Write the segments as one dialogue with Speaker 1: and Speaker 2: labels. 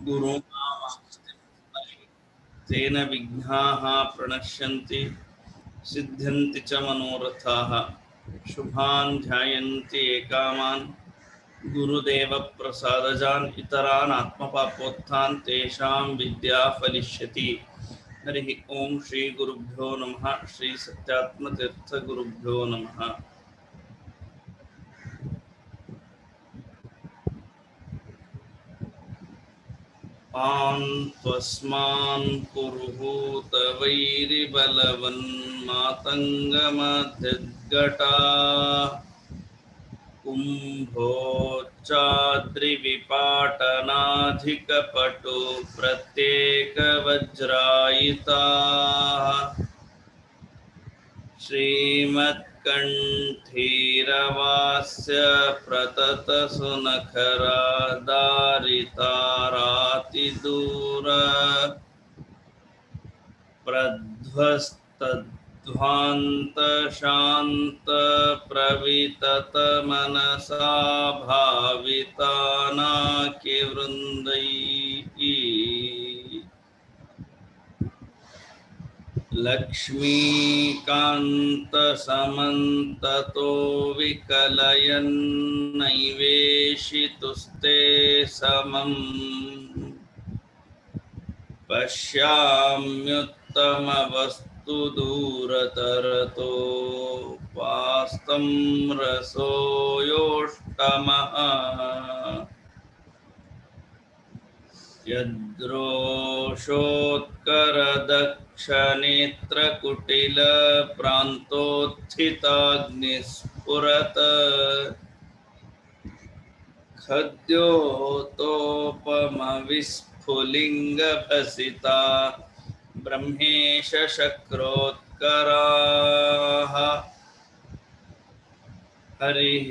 Speaker 1: गुरुणामास्ति तेन विघ्नाः प्रणश्यन्ति सिद्ध्यन्ति च मनोरथाः शुभान् ध्यायन्ति एकामान् गुरुदेव प्रसादजान् इतरान् आत्मपापोत्थान् तेषां विद्या फलिष्यति। हरिः ओम श्री गुरुभ्यो नमः। श्री सत्यात्मतीर्थ गुरुभ्यो नमः। त्वस्मान् पुरुहूत वैरिबलवन्मातङ्गमध्यद्घटा कुम्भोच्चाद्रिविपाटनाधिकपटु प्रत्येकवज्रायिताः श्रीमत्कण्ठीरवास्य प्रततसुनखरा दारितारातिदूर प्रध्वस्तध्वान्तशान्त प्रविततमनसा भावितानाकिवृन्दैः लक्ष्मीकान्तसमन्ततो विकलयन्नैवेशितुस्ते समम् पश्याम्युत्तमवस्तुदूरतरतो वास्तं रसोऽयोष्टमः यद्रोषोत्करदक्षनेत्रकुटिलप्रान्तोत्थिताग्निस्फुरत् खद्योतोपमविस्फुलिङ्गभसिता ब्रह्मेशशक्रोत्कराः। हरिः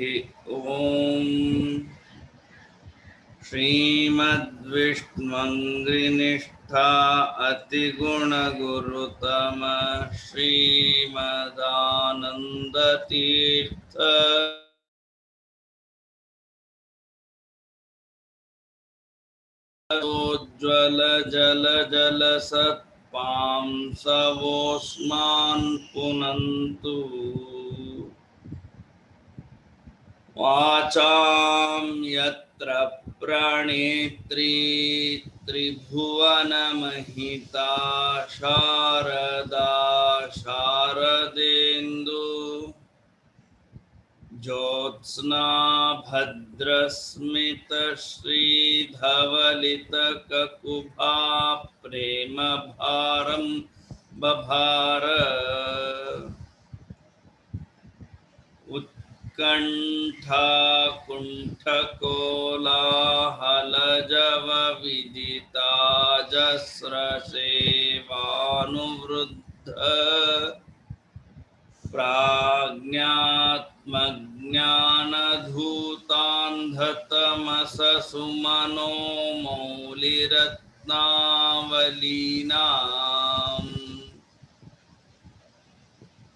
Speaker 1: ओम्। श्रीमद्विष्णुमङ्घ्रिनिष्ठा अतिगुणगुरुतम श्रीमदानन्दतीर्थ ज्वलजलजलसत्पांसवोऽस्मान् पुनन्तु वाचां यत्र प्रणेत्री त्रिभुवनमहिता शारदा शारदेन्दु ज्योत्स्ना भद्रस्मितश्रीधवलितककुभा प्रेमभारं बभार उत्कण्ठा कुण्ठकोलाहलजवविदिता जस्रसेवानुवृद्ध प्राज्ञात्मज्ञानधूतान्धतमससुमनो मौलिरत्नावलीनाम्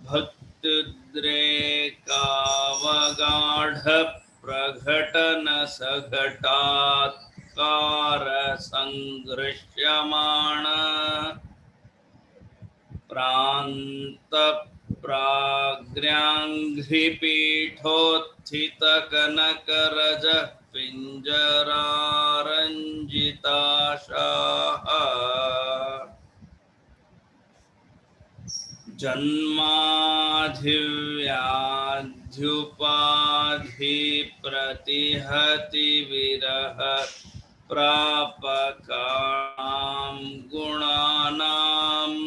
Speaker 1: भक्त्युद्रेकावगाढप्रघटनसघटात्कार संघृष्यमाण प्रान्तप्राग्र्याङ्घ्रिपीठोत्थितकनकरजः पिञ्जरारञ्जिताशाः जन्माधिव्याध्युपाधिप्रतिहति विरह प्रापकानां गुणानाम्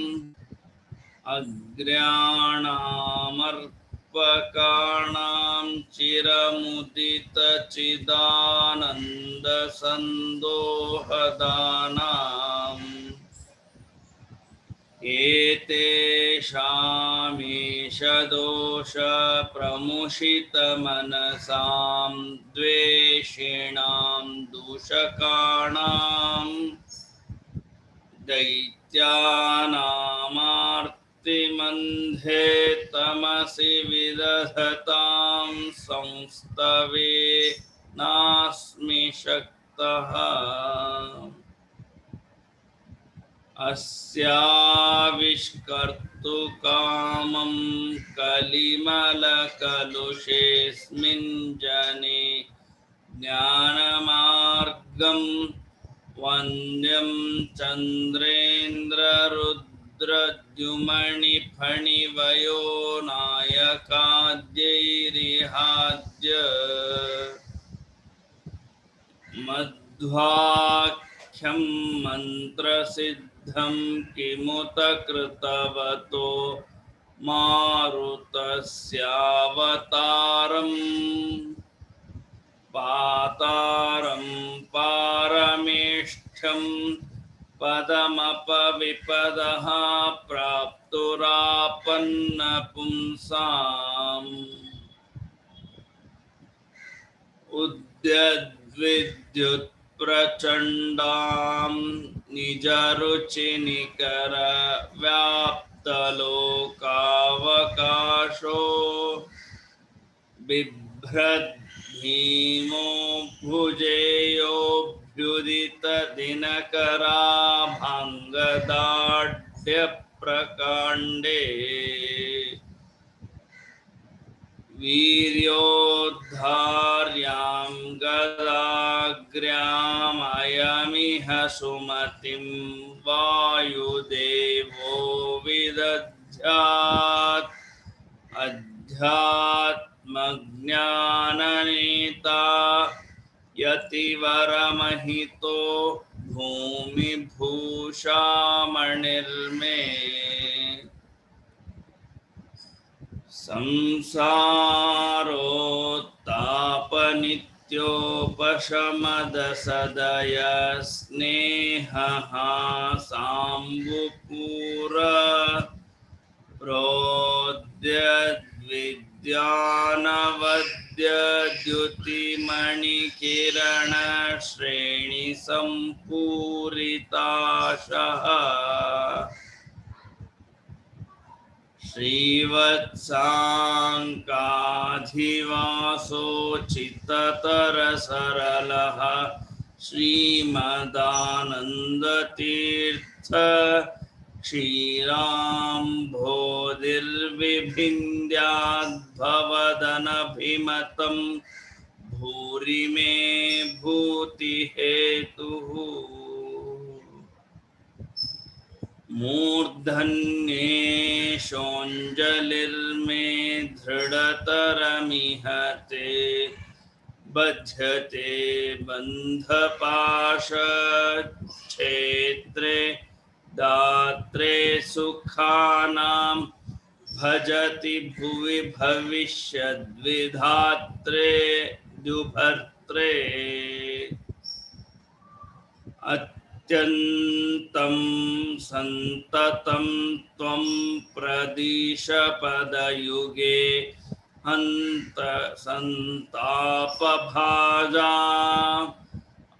Speaker 1: अग्र्याणामर्पकाणां चिरमुदितचिदानन्दसन्दोहदानाम् एतेषामीश दोषप्रमुषितमनसां द्वेषिणां दूषकाणां दैत्यानामार्तिमन्धे तमसि विदधतां संस्तवे नास्मि शक्तः अस्याविष्कर्तु कामं कलिमलकलुषेऽस्मिन् जने ज्ञानमार्गं वन्द्यं चन्द्रेन्द्ररुद्रद्युमणिफणिवयो नायकाद्यैरिहाद्य मध्वाख्यं मन्त्रसिद्धं किमुत कृतवतो मारुतस्यावतारम् पातारं पारमेष्ठ्यं पदमपविपदः प्राप्तुरापन्नपुंसाम् उद्यद्विद्युत्प्रचण्डां निजरुचिनिकरव्याप्तलोकावकाशो बिभ्रद्भीमो भुजेयोऽभ्युदितदिनकराभाङ्गदाढ्यप्रकाण्डे वीर्योद्धार्यां गदाग्र्यामयमिह सुमतिं वायुदेवो विदध्यात् अध्यात्मज्ञाननेता यतिवरमहितो भूमिभूषामणिर्मे संसारोत्तापनित्योपशमदसदय स्नेहः साम्बुपूर प्रोद्यद्विद्यानवद्यद्युतिमणिकिरणश्रेणिसम्पूरिताशः श्रीवत्साङ्काधिवासोचिततरसरलः श्रीमदानन्दतीर्थ क्षीराम्भोधिर्विभिन्द्याद्भवदनभिमतं भूरि मे भूतिहेतुः मूर्धन्ये शोञ्जलिर्मे दृढतरमिहते बध्यते बन्धपाशच्छेत्रे दात्रे सुखानां भजति भुवि भविष्यद्विधात्रे द्युभर्त्रे अत्यन्तं सन्ततं त्वं प्रदिशपदयुगे हन्त सन्तापभाजा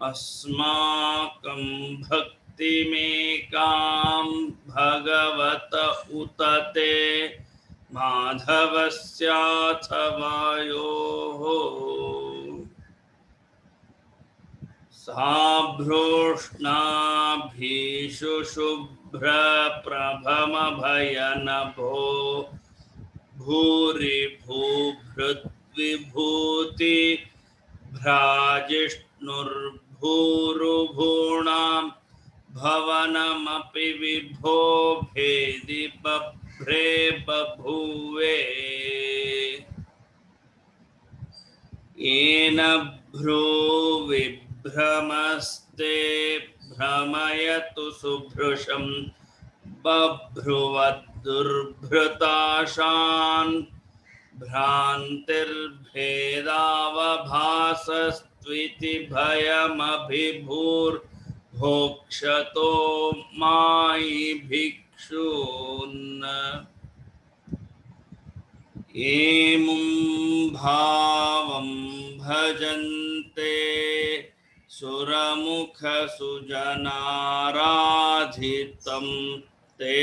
Speaker 1: अस्माकं भक्तिमेकां भगवत उत ते माधवस्याथवायोः साभ्रोष्णाभीषु शुभ्रप्रभमभयनभो भूरि भूभृद्विभूति भ्राजिष्णुर्भूरुभूणां भवनमपि विभो भेदि बभ्रे बभूवे येन भ्रूविभ्रमस्ते भ्रमयतु सुभृशं बभ्रुवद्दुर्भृताशान् भ्रान्तिर्भेदावभासस्त्विति भयमभिभूर्भोक्षतो मायि भिक्षून् एमुं भावं भजन्ते सुरमुखसुजनाराधितं ते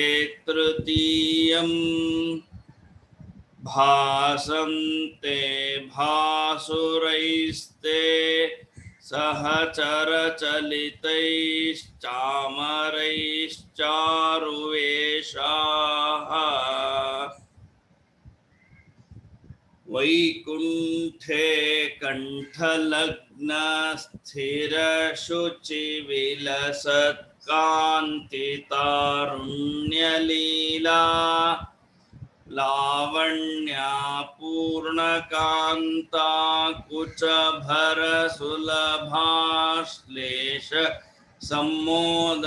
Speaker 1: तृतीयं भासन्ते भासुरैस्ते सहचर चलितैश्चामरैश्चारुवेषाः वैकुण्ठे कण्ठलग्न स्थिरशुचिविलसत्कान्तितारुण्यलीला लावण्या पूर्णकान्ता कुचभरसुलभाश्लेष सम्मोदसान्द्राः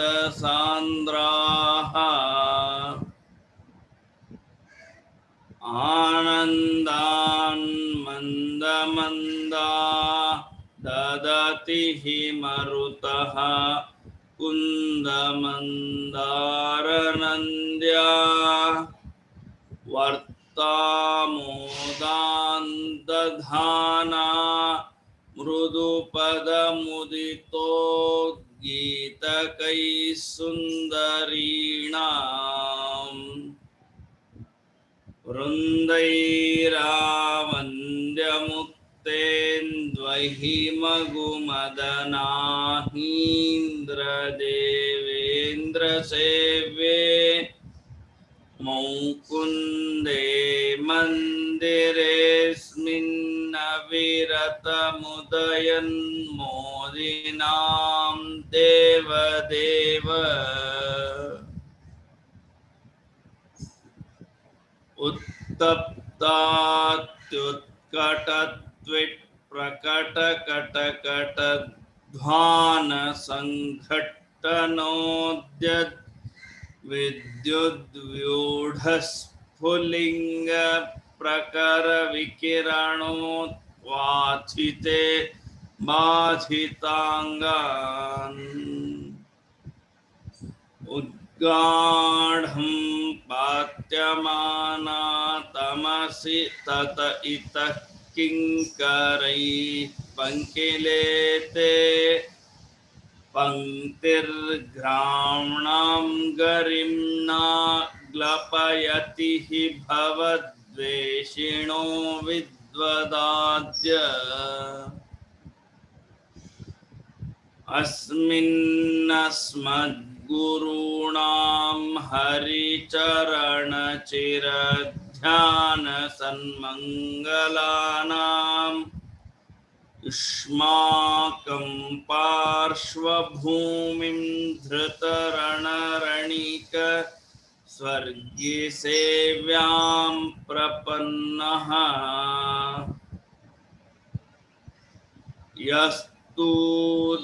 Speaker 1: आनन्दान् मन्दमन्दा ददति हि मरुतः कुन्दमन्दारनन्द्या वर्तामोदान्दधाना मृदुपदमुदितोद्गीतकैः सुन्दरीणाम् वृन्दैरावन्द्यमुक्तेन्द्वहिमगुमदनाहीन्द्रदेवेन्द्रसेव्ये मुकुन्दे मन्दिरेऽस्मिन्नविरतमुदयन्मोदिनां देवदेव उत्तप्तात्युत्कटत्विट्प्रकटकटकटध्वानसङ्घट्टनोद्यत् विद्युद्व्यूढस्फुलिङ्गप्रखरविकिरणोत्वाथिते बाधिताङ्गान् उद्गाढं पात्यमाना तमसि तत इतः किङ्करैः पङ्किलेते पङ्क्तिर्घ्राणां गरिम्ना ग्लपयति हि भवद्वेषिणो विद्वदाद्य अस्मिन्नस्मद्गुरूणां हरिचरणचिरध्यानसन्मङ्गलानां युष्माकं पार्श्वभूमिं धृतरणरणिक स्वर्गिसेव्यां प्रपन्नः यस्तु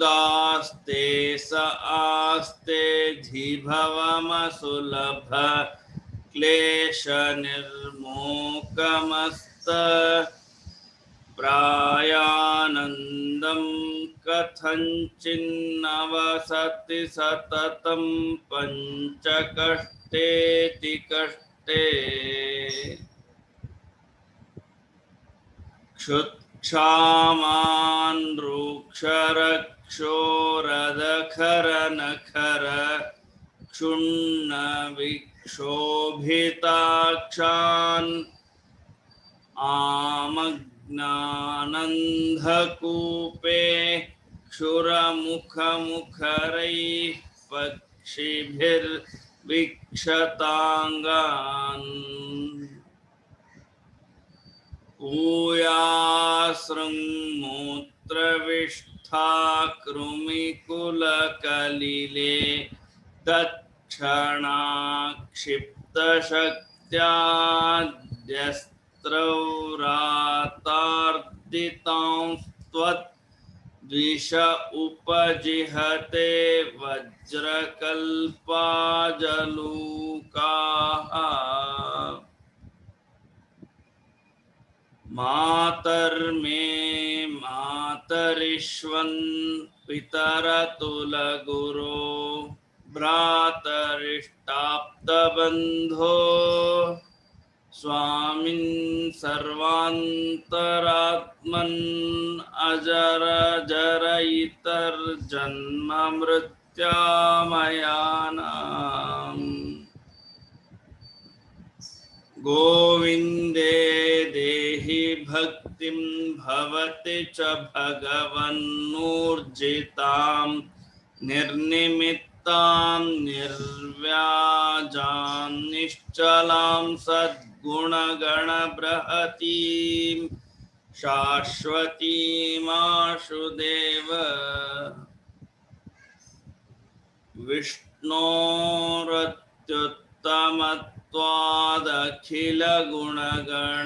Speaker 1: दास्ते स आस्ते धिभवमसुलभ क्लेशनिर्मोकमस्त प्रायानन्दं कथञ्चिन्नवसति सततं पञ्चकष्टेति कष्टे क्षुत्क्षामान् रूक्षरक्षोरदखरनखर क्षुण्णविक्षोभिताक्षान् आमग्नानन्धकूपे क्षुरमुखमुखरैः पक्षिभिर्वीक्षताङ्गान् ऊयासृङ्मूत्रविष्ठा कृमिकुलकलिले तत्क्षणाक्षिप्तशक्त्याद्यस्त्रौरातार्दितां द्विष उपजिहते वज्रकल्पाजलूकाः मातर्मे मातरिष्वन् पितरतुलगुरो भ्रातरिष्टाप्तबन्धो स्वामिन् सर्वान्तरात्मन् अजरजरयितर्जन्म मृत्यामयानाम् गोविन्दे देहि भक्ति भक्तिं भवति च भगवन्नूर्जितां निर्निमित्तां निर्व्याजां निश्चलां सद्गुणगणबृहतीं शाश्वतीमाशुदेव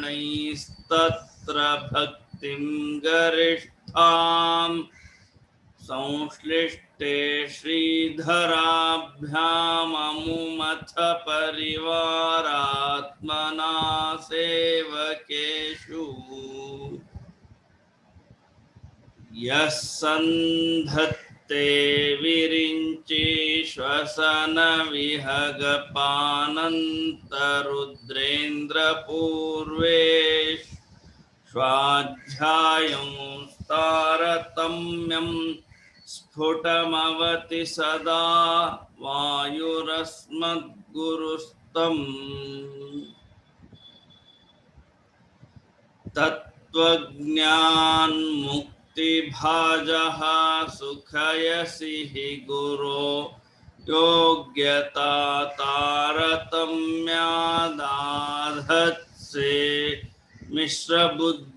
Speaker 1: विष्णोरत्युत्तमत्वादखिलगुणगणैस्तत्र भक्तिं गरिष्ठां संश्लिष्टे श्रीधराभ्याममुमथ परिवारात्मना सेवकेषु यः सन्धत्ते विरिञ्चि श्वसन विहगपानन्तरुद्रेन्द्रपूर्वेश स्वाध्यायं तारतम्यं स्फुटमवति सदा वायुरस्मद्गुरुस्तम् तत्त्वज्ञानमुक्तिभाजः सुखयसि हि गुरो योग्यता तारतम्यादाधत्से मिश्रबुद्धिस्त्रिदिव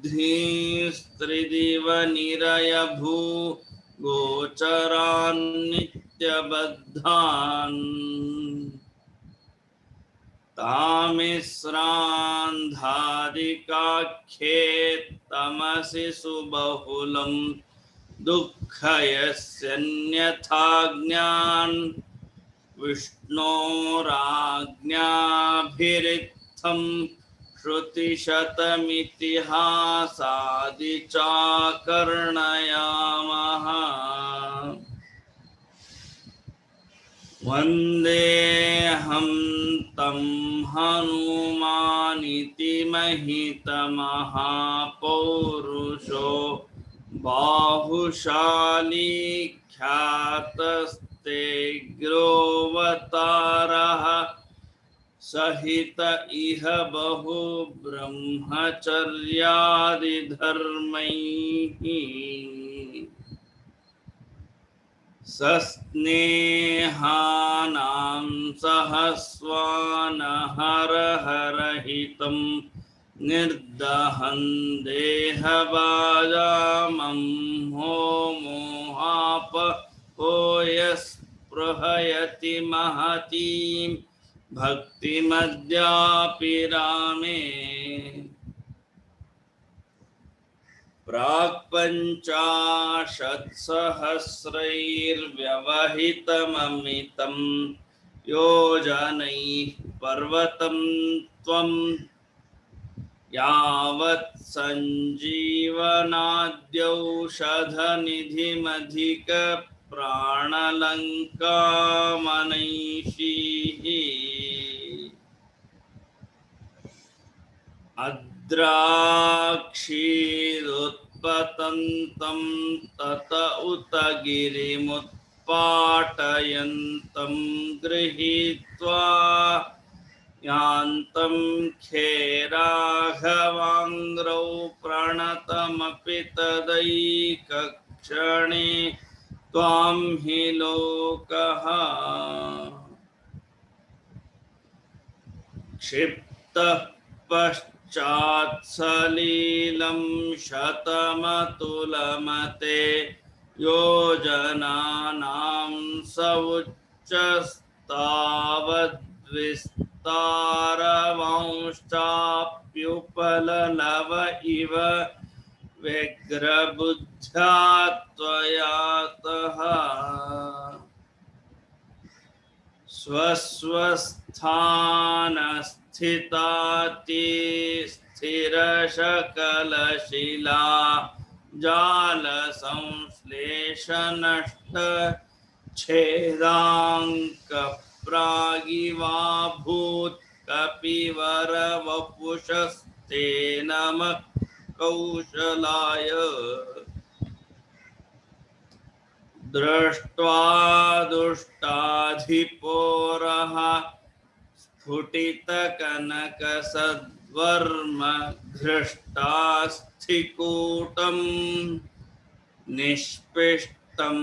Speaker 1: निरयभू गोचरान्नित्यबद्धान् तामिस्रान्धादिकाख्ये तमसि सुबहुलं दुःखयस्यन्यथाज्ञान् विष्णोराज्ञाभिरित्थं श्रुतिशतमितिहासादि चाकर्णयामः वन्देऽहं तं हनुमानिति महितमहापौरुषो बाहुशाली ख्यातस्तेऽग्रोऽवतारः सहित इह बहु ब्रह्मचर्यादिधर्मैः सस्नेहानां सहस्वानहरहरहितं निर्दहं देहबाजामहो मोहापहो यस्पृहयति महतीं भक्तिमद्यापि रामे प्राक्पञ्चाशत्सहस्रैर्व्यवहितममितं योजनैः पर्वतं त्वं यावत् सञ्जीवनाद्यौषधनिधिमधिकप्राणलङ्कामनैषीः अद्राक्षीरुत्पतन्तं तत उत गिरिमुत्पाटयन्तं गृहीत्वा यान्तं खेराघवाङ्ग्रौ प्रणतमपि तदैकक्षणे त्वां हि लोकः क्षिप्तः पश्चात्सलीलं शतमतुलमते योजनानां स उच्चस्तावद्विस्तारवांश्चाप्युपललव इव व्यग्रबुद्ध्या त्वयातः स्वस्थानस्थिताति स्थिरशकलशिला जालसंश्लेषनष्ट छेदाङ्कप्रागिवाभूत् कपिवरवपुषस्ते नमः कौशलाय दृष्ट्वा दुष्टाधिपोरः स्फुटितकनकसद्वदनैः वर्म घृष्टास्थिकूटम् निष्पिष्टं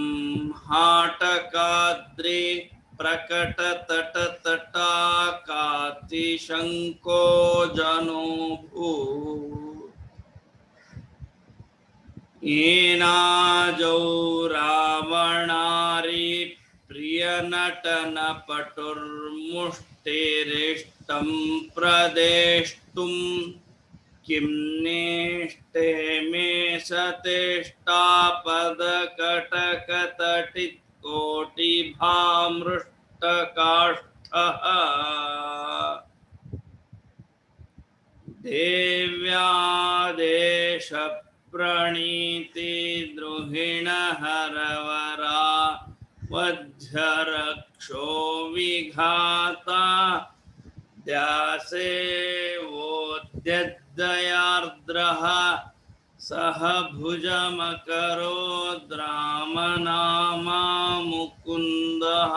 Speaker 1: हाटकाद्रि प्रकटतटतटाकातिशङ्को जनो भूत् येनाजौ रावणारि प्रियनटनपटुर्मुष्टिरिष्टं प्रदेष्टुं किं नेष्टे मे सतेष्टापदकटकतटिकोटिभामृष्टकाष्ठः देव्यादेशप्रणीति द्रुहिणहरवरा वध्यरक्षो विघाता द्यासेवोद्यद्दयार्द्रः सह भुजमकरो द्रामनामा मुकुन्दः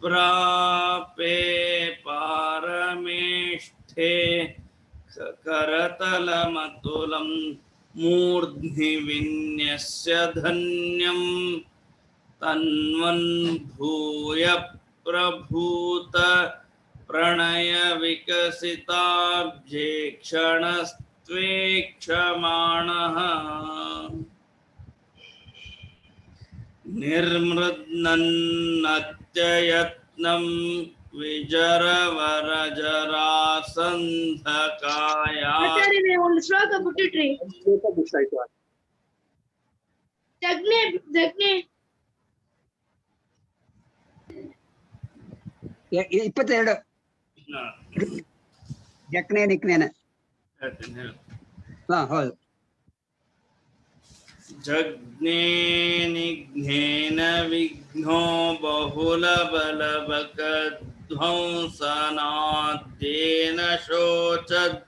Speaker 1: दुष्प्रापे पारमेष्ठे करतलमतुलं मूर्ध्नि विन्यस्य धन्यं तन्वन् भूय प्रभूत प्रणय विकसिताब्जे क्षणस्त्वेक्षमाणः निर्मृद्नन्नत्ययत्नं विजरवरजरासन्धकाया
Speaker 2: ಆಚಾರ್ಯರೇ ಒಂದು ಶ್ಲೋಕ ಬಿಟ್ಟಿಟ್ರಿ. ಜಗ್ನೆ ಜಗ್ನೆ
Speaker 3: 22 ಜಕ್ನೆ ನಿಕ್ನೇನ ಹೌದು.
Speaker 1: जग्ने निघ्नेन विघ्नो बहुलबलबकध्वंसनाद्येन शोचद्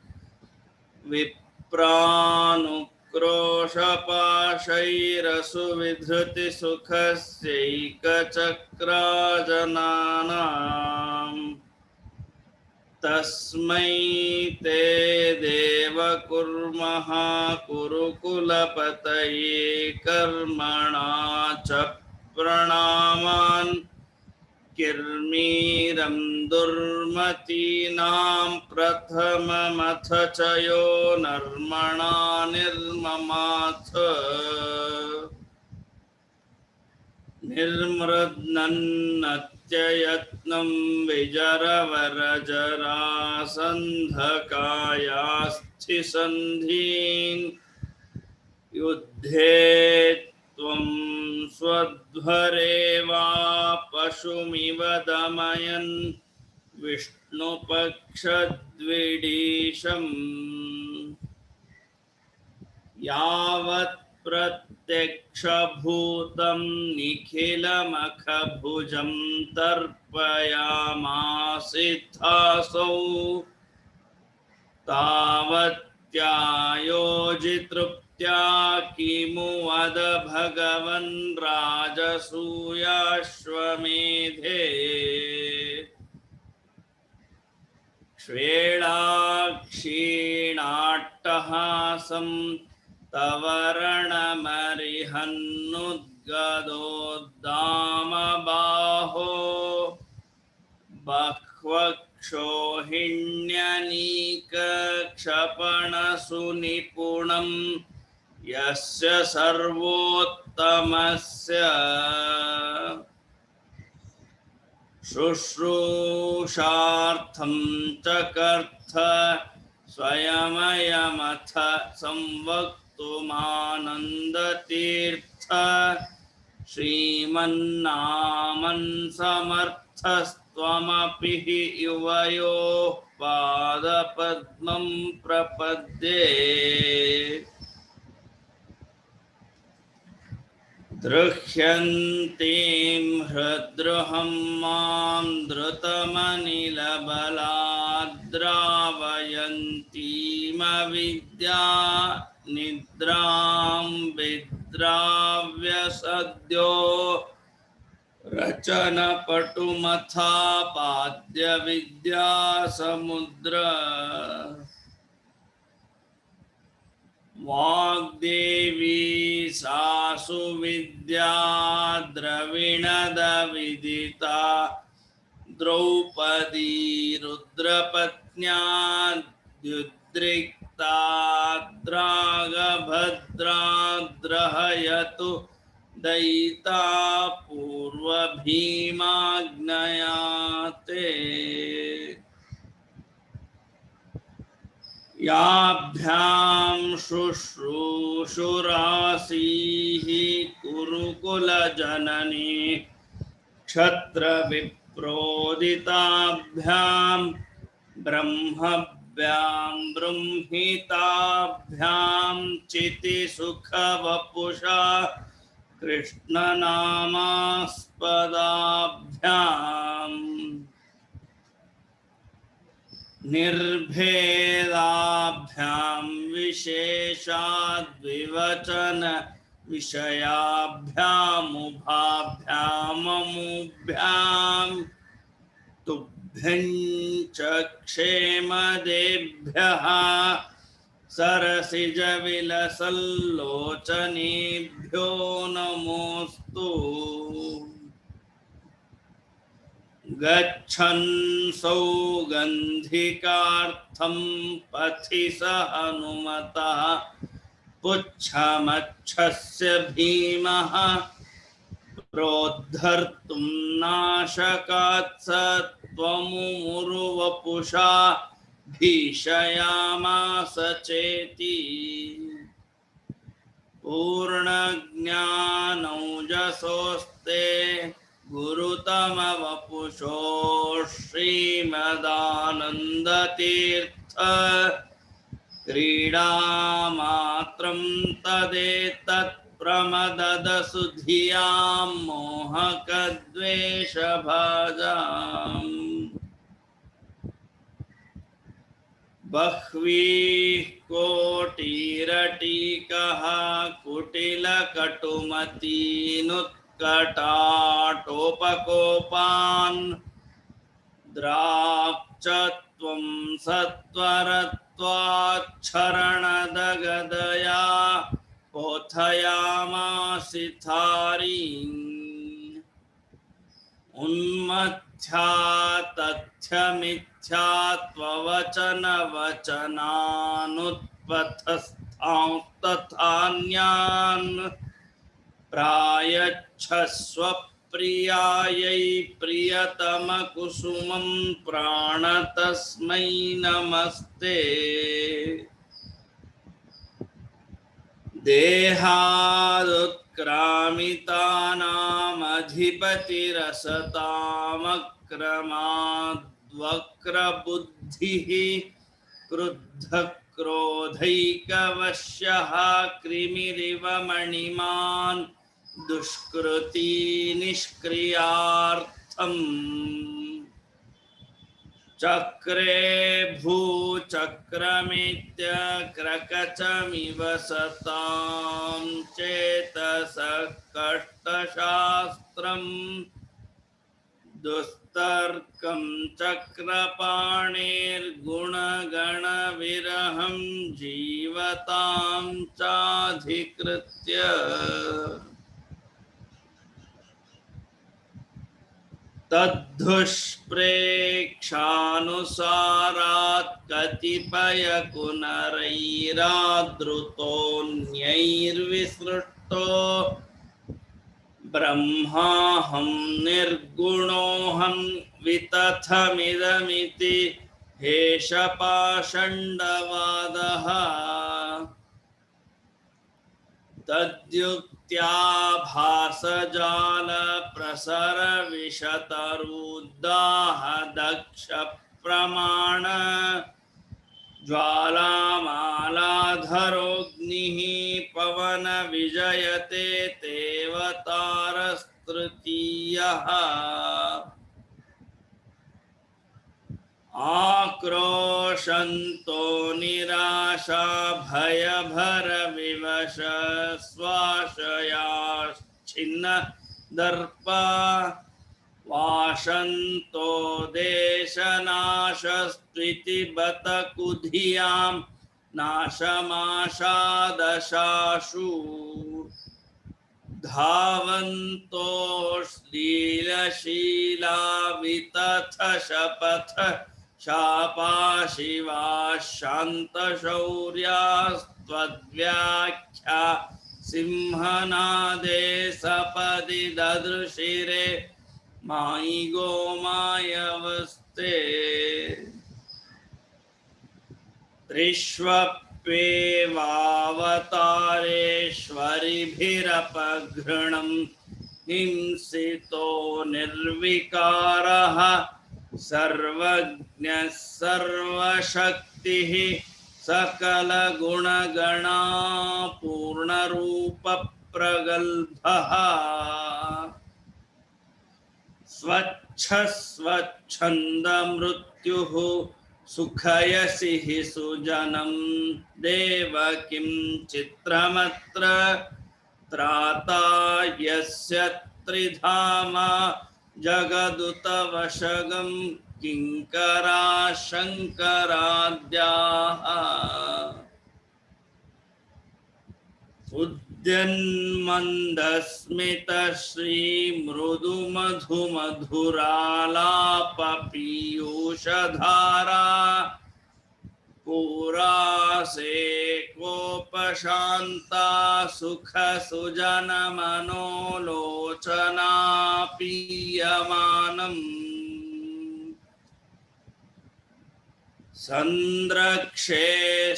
Speaker 1: विप्रानुक्रोशपाशैरसुविधृतिसुखस्यैकचक्राजनानाम् तस्मै ते देव कुर्मः कुरुकुलपतये कर्मणा च प्रणामान् किर्मीरं दुर्मतीनां प्रथममथ च यो नर्मणा निर्ममाथ निर्मृद्नन्नत्ययत्नं विजरवरजरासन्धकायास्थिसन्धीन् युद्धे त्वं स्वध्वरे वा पशुमिव दमयन् विष्णुपक्षद्विडीशम् यावत् प्रत्यक्षभूतं निखिलमखभुजं तर्पयामासिथासौ तावत्यायोजितृप्त्या किमु वद भगवन् राजसूयाश्वमेधे श्वेलाक्षीणाट्टहासं तवरणमरिहन्नुद्गदोद्दामबाहो बह्वक्षोहिण्यनीकक्षपणसुनिपुणं यस्य सर्वोत्तमस्य शुश्रूषार्थं च कर्थ स्वयमयमथ संवक्तुमानन्दतीर्थ श्रीमन्नामन् समर्थस्त्वमपि हि युवयोः पादपद्मं प्रपद्ये दृह्यन्तीं हृद्रुहं मां द्रुतमनिलबलाद्रावयन्तीमविद्या निद्रां विद्राव्य सद्यो रचन पटुमथा पाद्य विद्या समुद्र वाग्देवी सासु विद्या द्रविणद विदिता द्रौपदी रुद्रपत्न्या द्युद्रिक्ता द्रागभद्रा द्रहयतु दयिता पूर्वभीमाग्नया ते याभ्यां शुश्रूषुरासीः कुरुकुलजननी क्षत्रविप्रोदिताभ्यां ब्रह्मभ्यां बृंहिताभ्यां चितिसुखवपुषा कृष्णनामास्पदाभ्याम् निर्भेदाभ्यां विशेषाद्विवचन विषयाभ्यामुभाभ्याममुभ्यां तुभ्यं च क्षेमदेभ्यः सरसिजविलसल्लोचनेभ्यो नमोऽस्तु। गच्छन् सौगन्धिकार्थं पथि स हनुमतः पुच्छमच्छस्य भीमः प्रोद्धर्तुं नाशकात् स त्वमुरुवपुषा भीषयामास चेति पूर्णज्ञानौजसोस्ते गुरुतमवपुषो श्रीमदानन्दतीर्थ क्रीडामात्रं तदेतत्प्रमददसु धियां मोहकद्वेषभाजाम् बह्वीः कोटिरटीकः कुटिलकटुमतीनुत्कटाटोपकोपान् द्राक्चत्वं सत्वरत्वाच्छरणदगदया पोथयामासिथारीन् उन्मथ्या तथ्यमिथ्यात्ववचनवचनानुत्पथस्थांस्तथान्यान् प्रायच्छस्व प्रियायै प्रियतमकुसुमं प्राणतस्मै नमस्ते। देहादुत्क्रामितानामधिपतिरसतामक्रमाद्वक्रबुद्धिः क्रुद्धक्रोधैकवश्यः कृमिरिव मणिमान् दुष्कृती निष्क्रियार्थम् चक्रे भूचक्रमेत्य क्रकचमिव सतां चेतसः कष्टशास्त्रं दुस्तर्कं चक्रपाणिर्गुणगणविरहं जीवतां चाधिकृत्य तद्धुष्प्रेक्षानुसारात् कतिपयकुनरैरादृतोऽन्यैर्विसृष्टो ब्रह्माहं निर्गुणोऽहं वितथमिदमिति हेशपाषण्डवादः तद्युक्त्या भासजालप्रसरविशतरुद्दाह दक्षप्रमाण ज्वालामालाधरोऽग्निः पवनविजयते तेवतारस्तृतीयः आक्रोशन्तो निराशा भयभरविवश स्वाशयाश्छिन्न दर्पा वाशन्तो देशनाशस्त्विति बत कुधियां नाशमाशादशाशु धावन्तोऽश्लीलशीला वितथ शपथ शापा शिवा शान्तशौर्यास्त्वद्व्याख्या सिंहनादे सपदि ददृशिरे मायि गोमायवस्ते त्रिष्वप्येवावतारेष्वरिभिरपघृणं हिंसितो निर्विकारः सर्वज्ञः सर्वशक्तिः सकलगुणगणा पूर्णरूपप्रगल्भः स्वच्छस्वच्छन्दमृत्युः सुखयसि हि सुजनं देवकीं चित्रमत्र त्राता यस्य त्रिधामा जगदुतवशगं किङ्करा शङ्कराद्याः उद्यन्मन्दस्मितश्रीमृदुमधुमधुरालापपीयूषधारा पुरासे कोपशान्ता सुखसुजनमनोलोचना पीयमानम् संद्रक्षे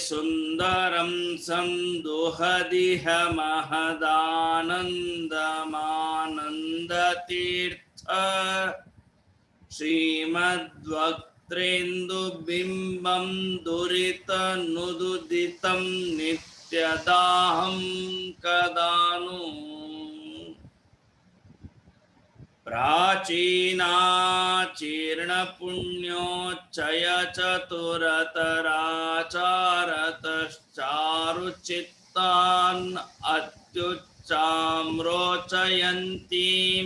Speaker 1: सुंदरं संदुहदिह महदानन्दमानन्दतीर्थ श्रीमद्वक्त्रेन्दुबिम्बं दुरितनुदुदितं नित्यदाहं कदानु प्राचीनाचीर्णपुण्योच्चय चतुरतराचारतश्चारुचित्तान् अत्युच्चाम्रोचयन्तीं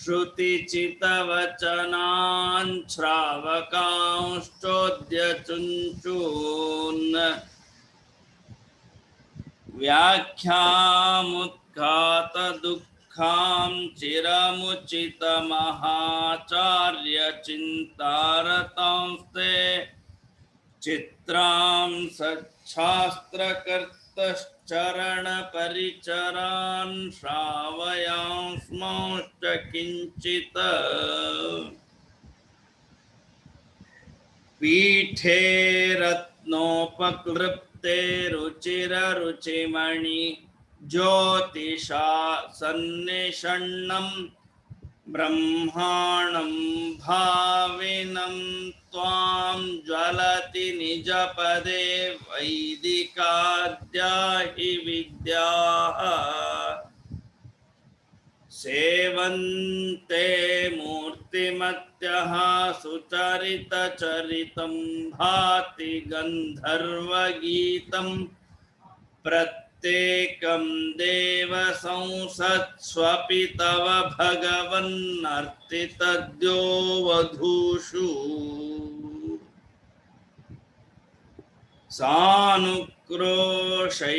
Speaker 1: श्रुतिचितवचनान् श्रावकांश्चोद्यचुञ्चून् व्याख्यामुत्घातदुःखां चिरमुचितमहाचार्यचिन्तारतांस्ते चित्रां सच्छास्त्रकर्तश्चरणपरिचरान् श्रावयांस्मश्च किञ्चित् पीठे रत्नोपक्लृप्ते रुचिररुचिमणि ज्योतिषा सन्निषण्णं ब्रह्माणं भाविनं त्वां ज्वलति निजपदे वैदिकाद्या हि विद्याः सेवन्ते मूर्तिमत्यः सुचरितचरितं भाति गन्धर्वगीतं प्रत्येकं देवसंसत्स्वपि तव भगवन्नर्तितद्यो वधूषु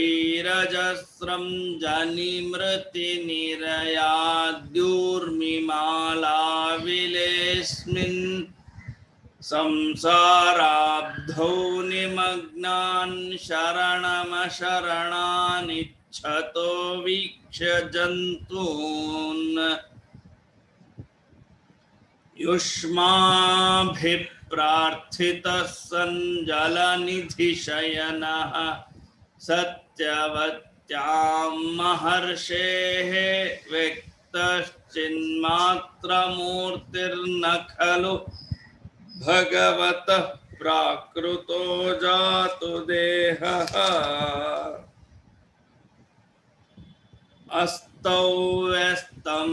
Speaker 1: सानुक्रोशैरजस्रं जनिमृतिनिरयाद्यूर्मिमालाविलेऽस्मिन् संसाराब्धौ निमग्नान् शरणमशरणानिच्छतो वीक्ष्य जन्तून् युष्माभिप्रार्थितः सञ्जलनिधिशयनः सत्यवत्यां महर्षेः व्यक्तश्चिन्मात्रमूर्तिर्न खलु भगवतः प्राकृतो जातु देहः अस्तौ व्यस्तं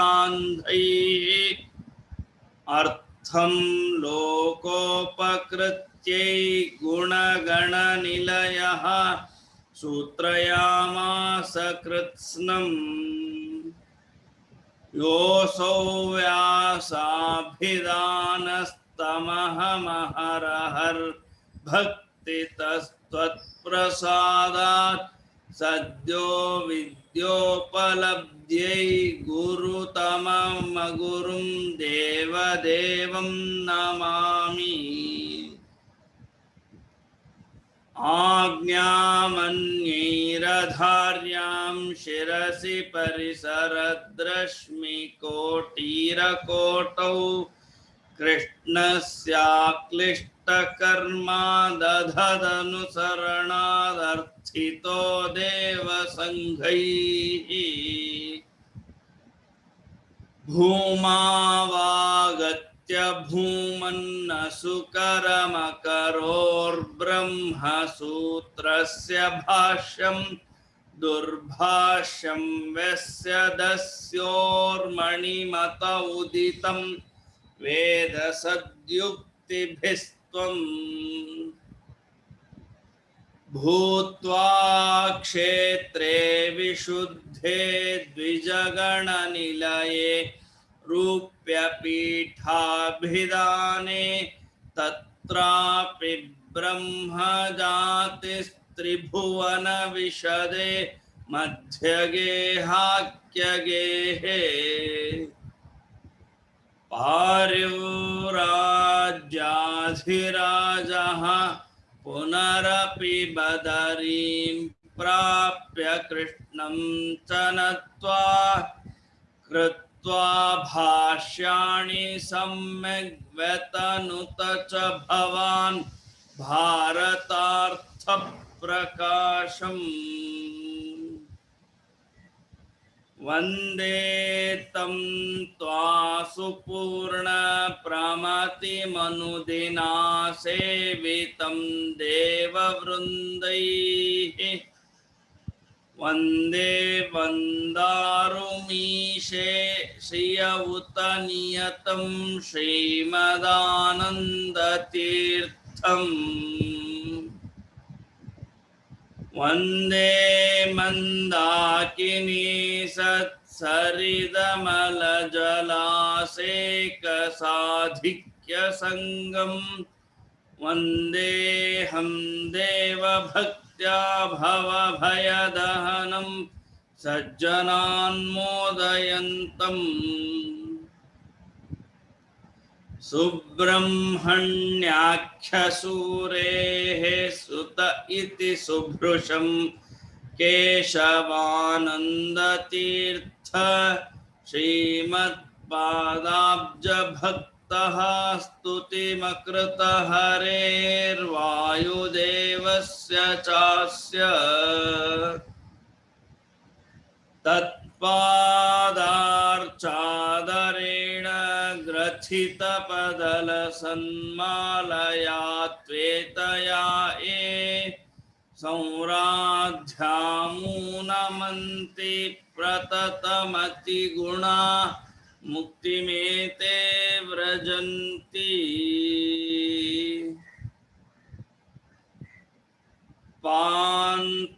Speaker 1: समस्तश्रुतिगतमधमैरत्नपूगम्यथान्धैः अर्थं लोकोपकृत्य प्रकृत्यै गुणगणनिलयः सूत्रयामास कृत्स्नम् योऽसौ व्यासाभिधानस्तमहमहरहर्भक्तितस्त्वत्प्रसादात् सद्यो विद्योपलब्ध्यै गुरुतममगुरुं देवदेवं नमामि आज्ञामन्यैरधार्यां शिरसि परिसरद्रश्मिकोटिरकोटौ कृष्णस्याक्लिष्टकर्मा दधदनुसरणादर्थितो देवसङ्घैः भूमावागत्य भूमन्नसुकरमकरोर्ब्रह्मसूत्रस्य भाष्यं दुर्भाष्यं वस्य दस्योर्मणिमत उदितं वेदसद्युक्तिभिस्त्वम् भूत्वा क्षेत्रे विशुद्धे द्विजगणनिलये रूप्यपीठाभिधाने तत्रापि ब्रह्मजातिस्त्रिभुवनविशदे मध्यगेहाख्यगेहे पार्युराज्याधिराजः पुनरपि बदरीं प्राप्य कृष्णं च नत्वा कृत्वा भाष्याणि सम्यग् व्यतनुत च भवान् भारतार्थप्रकाशम् वन्दे तं त्वासुपूर्णप्रमतिमनुदिना सेवितं देववृन्दैः वन्दे वन्दारुमीशे श्रिय उत नियतं श्रीमदानन्दतीर्थम् वन्दे मन्दाकिनी सत्सरितमलजलासेकसाधिक्यसङ्गं वन्देऽहं देवभक्त्या भवभयदहनं सज्जनान्मोदयन्तम् सुब्रह्मण्याख्यसूरेः सुत इति सुभृशं केशवानन्दतीर्थ श्रीमत्पादाब्जभक्तः स्तुतिमकृतः हरेर्वायुदेवस्य चास्य तत्पादार्चादरेण ग्रथितपदलसन्मालया त्वेतया ये संराध्यामूनमन्ति प्रततमतिगुणा मुक्तिमेते व्रजन्ति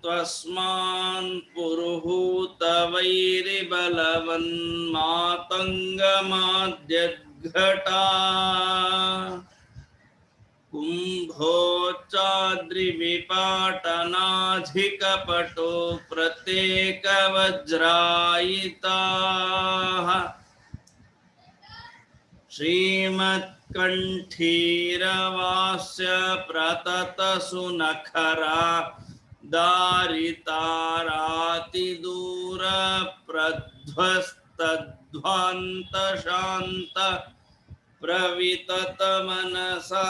Speaker 1: पान्त्वस्मान् पुरुहूतवैरिबलवन्मातङ्गमाद्यद्घटा कुम्भोच्चाद्रिविपाटनाधिकपटो प्रत्येकवज्रायिताः श्रीमत्कण्ठीरवास्य प्रततसुनखरा दारितारातिदूरप्रध्वस्तध्वान्तशान्त प्रविततमनसा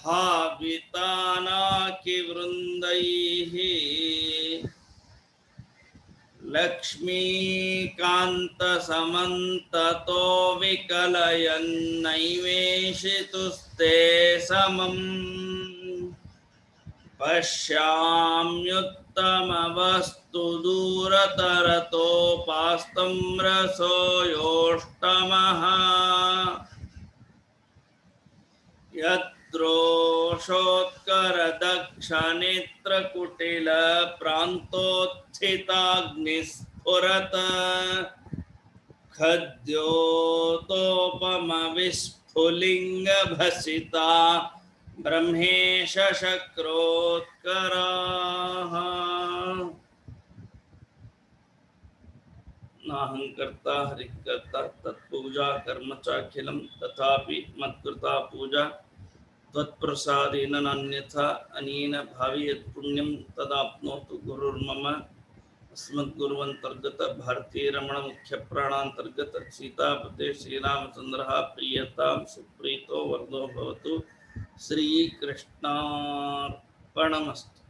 Speaker 1: भावितानाकिवृन्दैः लक्ष्मीकान्तसमन्ततो विकलयन्नैवेशितुस्ते समम् पश्याम्युत्तमवस्तु दूरतरतोपास्तं रसो योष्टमः सद्रोषोत्कर दक्ष नेत्र कुटिल प्रान्तोत्थिताग्निस्फुरत् खद्योतोपम विस्फुलिंग भसिता ब्रह्मेश शक्रोत्कराः नाहं कर्ता हरिकर्ता तत्पूजा कर्म चाखिलं तथापि मत्कृता पूजा त्वत्प्रसादेन नान्यथा अनेन भावि यत् पुण्यं तदाप्नोतु गुरुर्मम अस्मद्गुरुवन्तर्गत भारतीय रमण मुख्य प्राणांतर्गत सीतापते श्रीरामचंद्रः प्रियतां सुप्रीतो वरदो भवतु। श्रीकृष्णार्पणमस्तु।